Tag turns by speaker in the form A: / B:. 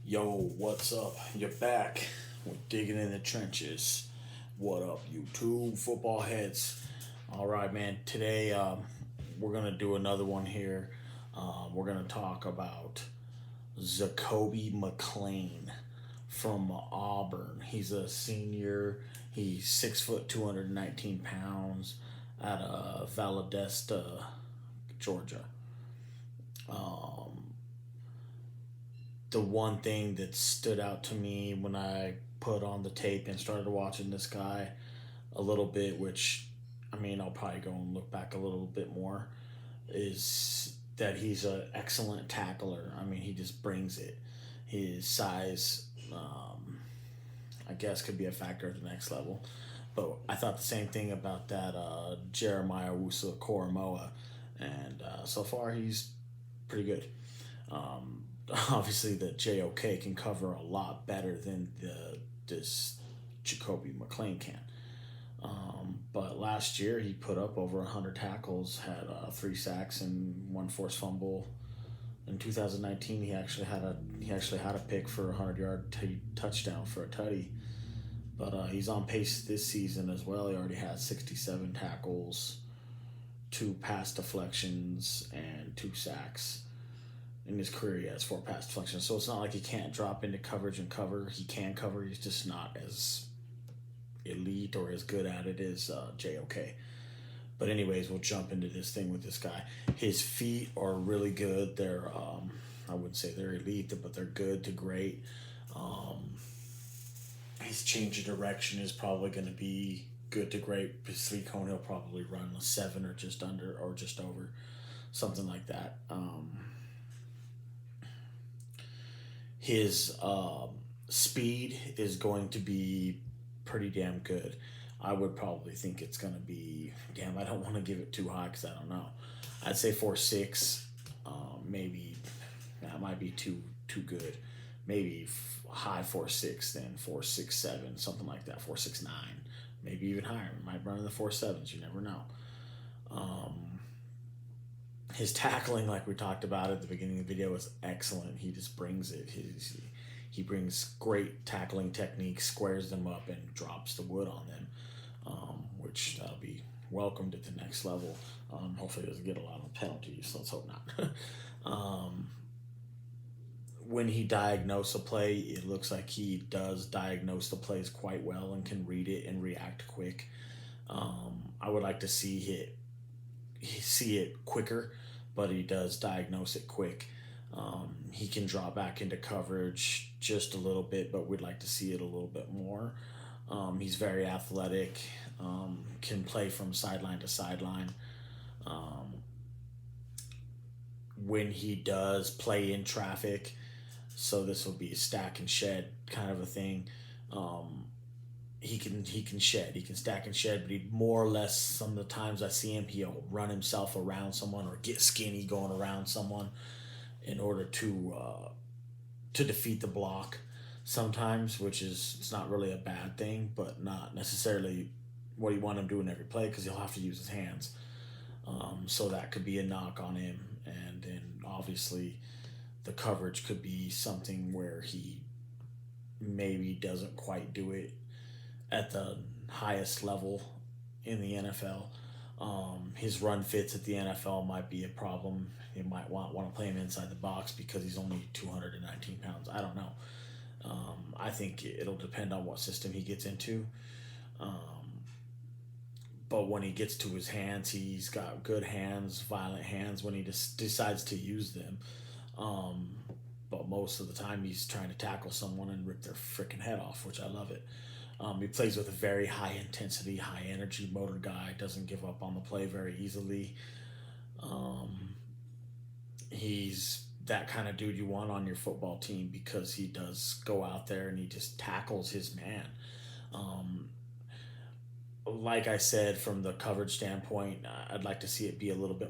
A: Yo, what's up? You're back. We're digging in the trenches. What up, YouTube football heads? All right, man. Today, we're gonna do another one here. We're gonna talk about Zacoby McClain from Auburn. He's a senior. He's 6 foot, 219 pounds, out of Valdosta, Georgia. The one thing that stood out to me when I put on the tape and started watching this guy a little bit, which I mean, I'll probably go and look back a little bit more, is that he's an excellent tackler. I mean, he just brings it. His size, I guess, could be a factor at the next level. But I thought the same thing about that Jeremiah Wusa Koromoa, and so far he's pretty good. Um, Obviously, the JOK can cover a lot better than this Jacoby McClain can. But last year he put up over 100 tackles, had 3 sacks and 1 forced fumble. In 2019, he actually had a pick for a 100 yard touchdown for a tutty. But he's on pace this season as well. He already has 67 tackles, 2 pass deflections, and 2 sacks. In his career, he has 4 pass deflections. So it's not like he can't drop into coverage and cover. He can cover. He's just not as elite or as good at it as JOK. But anyways, we'll jump into this thing with this guy. His feet are really good. They're I wouldn't say they're elite, but they're good to great. Um, his change of direction is probably going to be good to great. His 3 cone, he'll probably run a 7 or just under or just over, something like that. His speed is going to be pretty damn good. I would probably think it's going to be, damn, I don't want to give it too high because I don't know. I'd say 4.6, maybe that might be too good. Maybe high 4.6, then 4.67, something like that. 4.69, maybe even higher. Might run in the 4.7s. You never know. His tackling, like we talked about at the beginning of the video, is excellent. He just brings it. He brings great tackling techniques, squares them up, and drops the wood on them, which that'll be welcomed at the next level. Hopefully, he doesn't get a lot of penalties. So let's hope not. When he diagnoses a play, it looks like he does diagnose the plays quite well and can read it and react quick. I would like to see it quicker, but he does diagnose it quick. He can draw back into coverage just a little bit, but we'd like to see it a little bit more. He's very athletic, can play from sideline to sideline. When he does play in traffic, so this will be a stack and shed kind of a thing. He can shed. He can stack and shed, but he more or less, some of the times I see him, he'll run himself around someone or get skinny going around someone in order to defeat the block sometimes, which is, it's not really a bad thing, but not necessarily what you want him doing every play because he'll have to use his hands. So that could be a knock on him, and then obviously the coverage could be something where he maybe doesn't quite do it at the highest level in the NFL. His run fits at the NFL might be a problem. You might want to play him inside the box because he's only 219 pounds. I don't know. I think it'll depend on what system he gets into. But when he gets to his hands, he's got good hands, violent hands when he just decides to use them. But most of the time, he's trying to tackle someone and rip their freaking head off, which I love it. He plays with a very high intensity, high energy motor guy, doesn't give up on the play very easily. He's that kind of dude you want on your football team because he does go out there and he just tackles his man. Like I said, from the coverage standpoint, I'd like to see it be a little bit